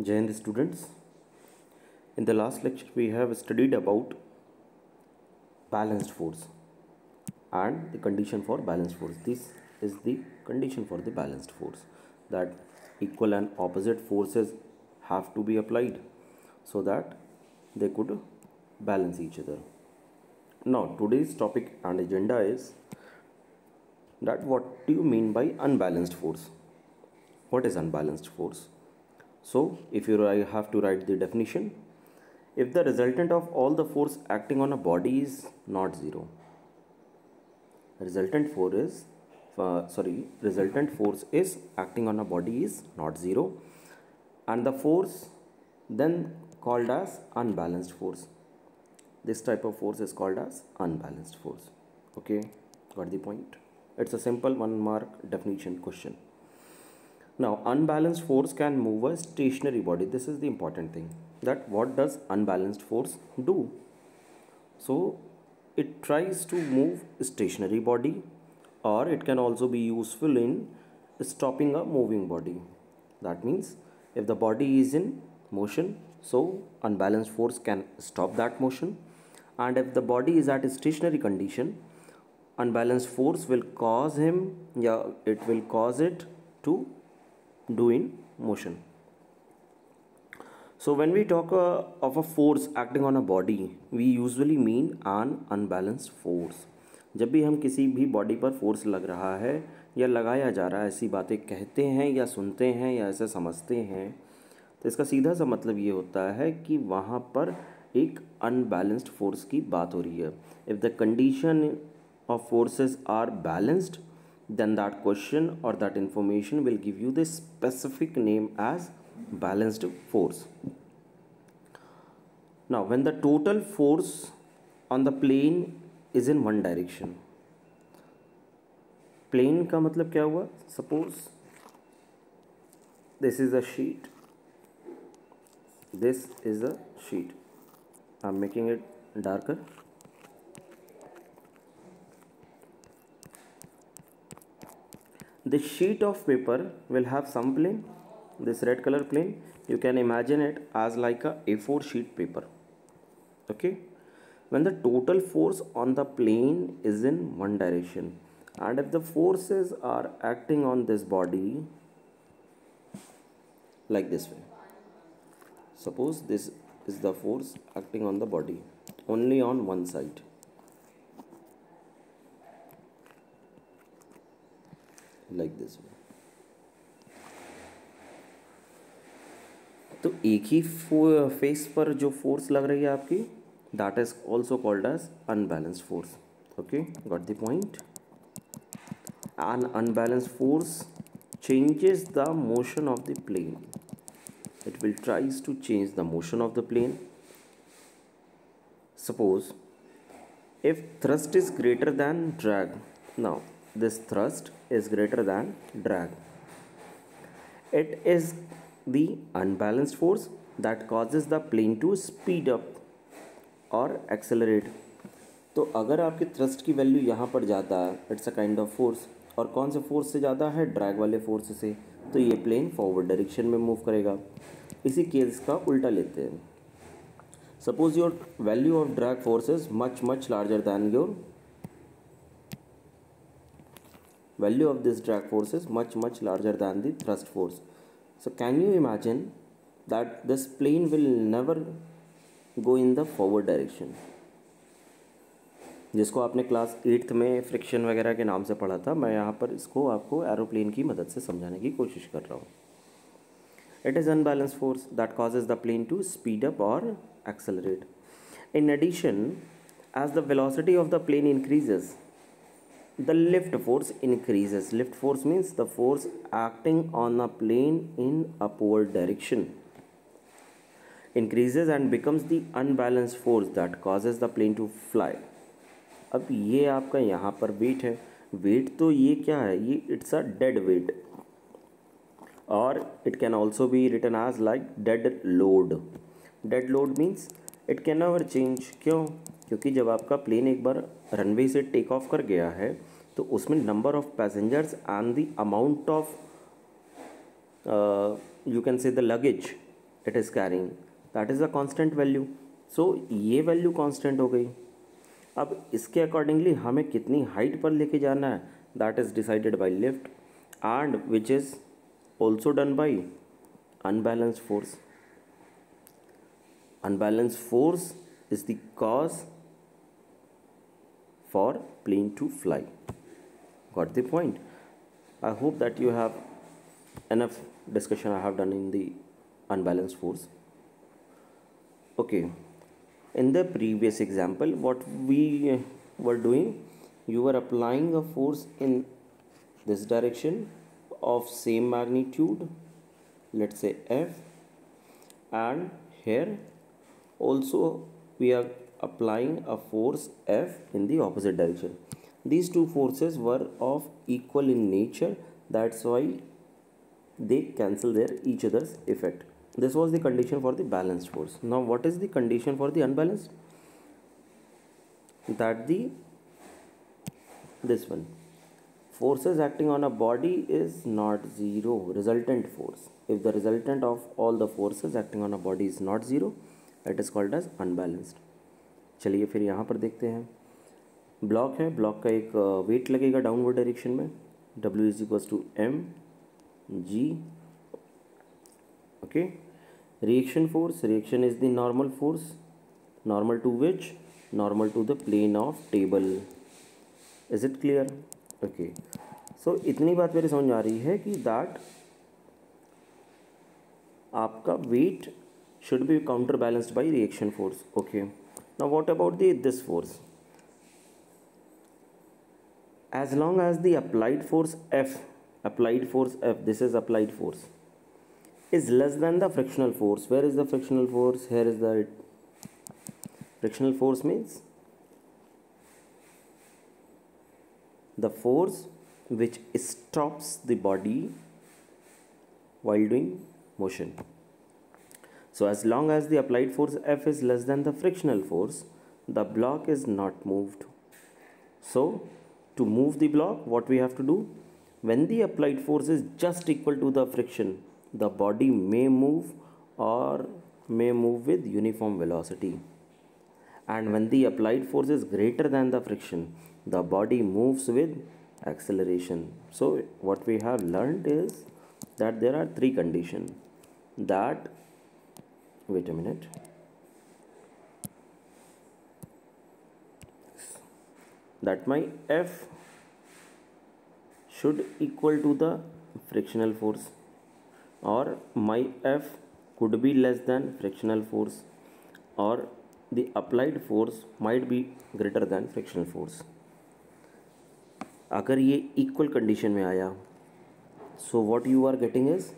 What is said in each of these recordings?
Jai Hind students. In the last lecture we have studied about balanced force and the condition for balanced force. This is the condition for the balanced force, that equal and opposite forces have to be applied so that they could balance each other. Now today's topic and agenda is that what do you mean by unbalanced force? What is unbalanced force? So if you have to write the definition, if the resultant of all the force acting on a body is not zero, resultant force is acting on a body is not zero, and the force then called as unbalanced force. This type of force is called as unbalanced force. Okay, got the point? It's a simple 1 mark definition question. Now unbalanced force can move a stationary body. This is the important thing, that what does unbalanced force do? So it tries to move a stationary body, or it can also be useful in stopping a moving body. That means if the body is in motion, so unbalanced force can stop that motion, and if the body is at a stationary condition, unbalanced force will cause it to do in motion. So when we talk of a force acting on a body, we usually mean an unbalanced force. जब भी हम किसी भी body पर force लग रहा है या लगाया जा रहा है, ऐसी बातें कहते हैं या सुनते हैं या ऐसे समझते हैं, तो इसका सीधा सा मतलब ये होता है कि वहाँ पर एक अनबैलेंस्ड फोर्स की बात हो रही है. If the condition of forces are balanced, then that question or that information will give you the specific name as balanced force. Now when the total force on the plane is in one direction, plane का मतलब क्या हुआ? Suppose this is a sheet, this is a sheet. I'm making it darker. This sheet of paper will have some plane, this red color plane. You can imagine it as like a A4 sheet paper. Okay, when the total force on the plane is in one direction, and if the forces are acting on this body like this way, suppose this is the force acting on the body only on one side, like this way, तो एक ही face पर जो force लग रही है आपकी, that is also called as unbalanced force. Okay, got the point? An unbalanced force changes the motion of the plane. It will tries to change the motion of the plane. Suppose if thrust is greater than drag, now this thrust is greater than drag, it is the unbalanced force that causes the plane to speed up or accelerate. तो अगर आपके thrust की value यहाँ पर ज़्यादा है, it's a kind of force, और कौन से फोर्स से ज़्यादा है? ड्रैग वाले फोर्स से, तो ये प्लेन फॉरवर्ड डायरेक्शन में मूव करेगा. इसी केस का उल्टा लेते हैं. Suppose your value of drag force is much larger than your value of this drag force is much larger than the thrust force. So can you imagine that this plane will never go in the forward direction, जिसको आपने class 8th में friction वगैरह के नाम से पढ़ा था. मैं यहाँ पर इसको आपको एरोप्लेन की मदद से समझाने की कोशिश कर रहा हूँ. It is unbalanced force that causes the plane to speed up or accelerate. In addition, as the velocity of the plane increases, the lift force increases. Lift force means the force acting on a plane in upward direction increases and becomes the unbalanced force that causes the plane to fly. अब ये आपका यहाँ पर wait है. Wait तो ये क्या है? ये इट्स अ डेड वेट, और it can also be written as like dead load. Dead load means it can never change. क्यों? क्योंकि जब आपका प्लेन एक बार रनवे से टेक ऑफ कर गया है, तो उसमें number of passengers and the amount of you can say the luggage it is carrying, that is a constant value. So ये वैल्यू कांस्टेंट हो गई. अब इसके अकॉर्डिंगली हमें कितनी हाइट पर लेके जाना है, that is decided by lift and which is also done by unbalanced force. Unbalanced force is the cause for plane to fly. Got the point? I hope that you have enough discussion I have done in the unbalanced force. Okay, in the previous example what we were doing, you were applying a force in this direction of same magnitude, let's say F, and here also we are applying a force F in the opposite direction. These two forces were of equal in nature, that's why they cancel their each other's effect. This was the condition for the balanced force. Now what is the condition for the unbalanced? That the this one, forces acting on a body is not zero, resultant force. If the resultant of all the forces acting on a body is not zero, it is called as unbalanced. चलिए फिर यहाँ पर देखते हैं. Block है, block का एक weight लगेगा डाउनवर्ड डायरेक्शन में, W is equals to M G. Okay, reaction force, reaction is the normal force, normal to which, normal to the plane of table. Is it clear? Okay, so इतनी बात मेरे समझ आ रही है कि that आपका wait should be counterbalanced by reaction force. Okay, now what about this force? As long as the applied force F, this is applied force, is less than the frictional force. Where is the frictional force? Here is the frictional force, means the force which stops the body while doing motion. So as long as the applied force F is less than the frictional force, the block is not moved. So to move the block, what we have to do? When the applied force is just equal to the friction, the body may move or may move with uniform velocity. And when the applied force is greater than the friction, the body moves with acceleration. So what we have learned is that there are three conditions. That, wait a minute, that my F should equal to the frictional force, or my F could be less than frictional force, or the applied force might be greater than frictional force. अगर ये equal condition में आया, so what you are getting is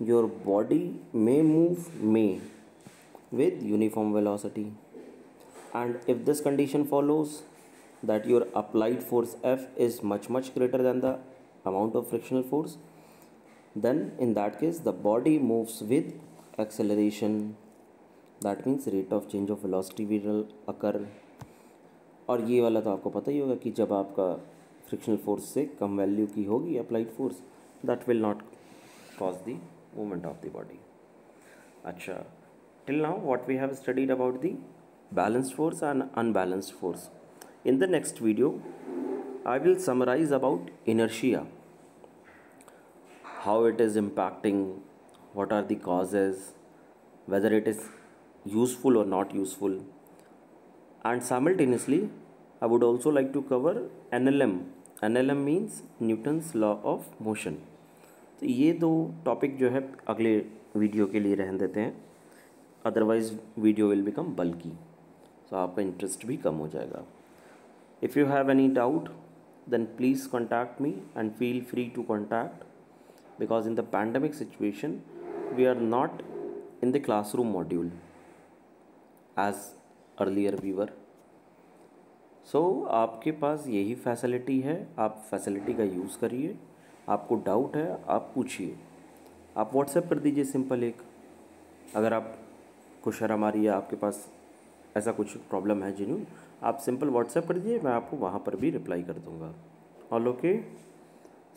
your body may move with uniform velocity, and if this condition follows that your applied force F is much greater than the amount of frictional force, then in that case the body moves with acceleration. That means rate of change of velocity will occur. और ये वाला तो आपको पता ही होगा कि जब आपका फ्रिक्शनल फोर्स से कम वैल्यू की होगी applied force, that will not cause the movement of the body. अच्छा, till now what we have studied about the balanced force and unbalanced force. In the next video I will summarize about inertia, how it is impacting, what are the causes, whether it is useful or not useful, and simultaneously I would also like to cover NLM. NLM means Newton's law of motion. तो ये दो topic जो है अगले video के लिए रहने देते हैं, otherwise video will become bulky, so आपका इंटरेस्ट भी कम हो जाएगा. If you have any doubt then please contact me and feel free to contact, because in the pandemic situation we are not in the classroom module as earlier we were. So आपके पास यही facility है, आप facility का use करिए. आपको doubt है आप पूछिए, आप व्हाट्सएप कर दीजिए सिंपल एक. अगर आपको शर्म आ रही है, आपके पास ऐसा कुछ प्रॉब्लम है जिन्हों, आप सिंपल व्हाट्सएप कर दीजिए, मैं आपको वहाँ पर भी रिप्लाई कर दूँगा. All okay?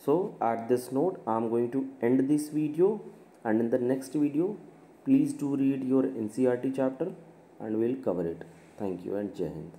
So at this note I am going to end this video, and in the next video Please do read your NCERT chapter and we'll cover it. Thank you and Jai Hind.